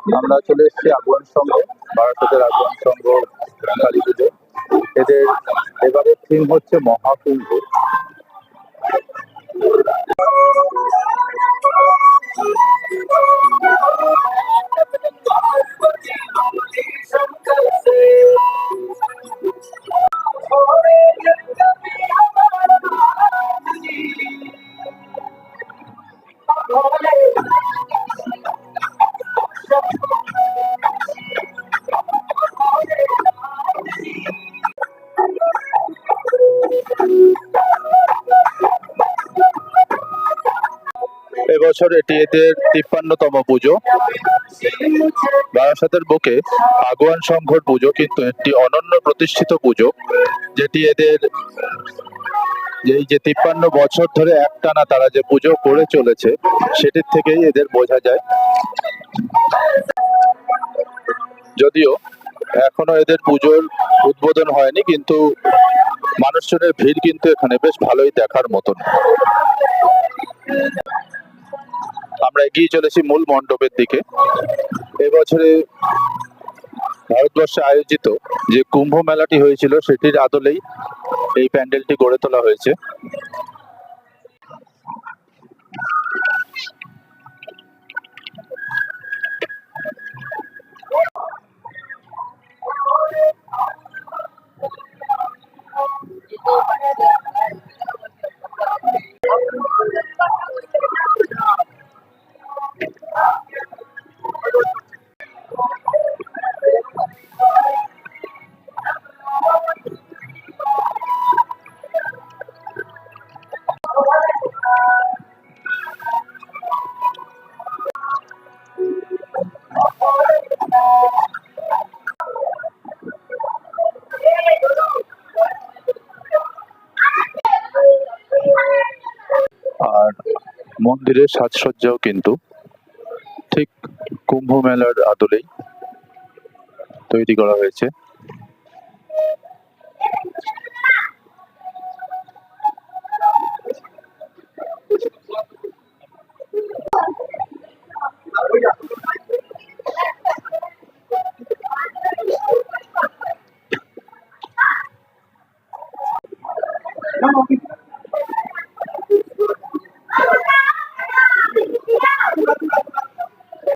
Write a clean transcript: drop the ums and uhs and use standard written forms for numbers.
আমরা চলে এসেছি আগুয়ান সংঘ, বারাসাতের আগুয়ান সংঘ কালী পুজো। এদের এবারের থিম হচ্ছে মহাকুম্ভ। এবছর এটি এদের ৫৩তম পুজো। বারাসাতের বুকে আগুয়ান সংঘর পুজো কিন্তু একটি অনন্য প্রতিষ্ঠিত পুজো, যেটি এদের এই যে ৫৩ বছর ধরে একটানা তারা যে পুজো করে চলেছে সেটির থেকেই এদের বোঝা যায়। যদিও এখনো এদের পুজোর উদ্বোধন হয়নি, কিন্তু মানুষজনের ভিড় কিন্তু এখানে বেশ ভালোই দেখার মতন। আমরা এগিয়ে চলেছি মূল মণ্ডপের দিকে। এবছরে ভারতবর্ষে আয়োজিত যে কুম্ভ মেলাটি হয়েছিল সেটির আদলেই এই প্যান্ডেলটি গড়ে তোলা হয়েছে। আর মন্দিরের সাজসজ্জাও কিন্তু ঠিক কুম্ভ মেলার আদলেই তৈরি করা হয়েছে।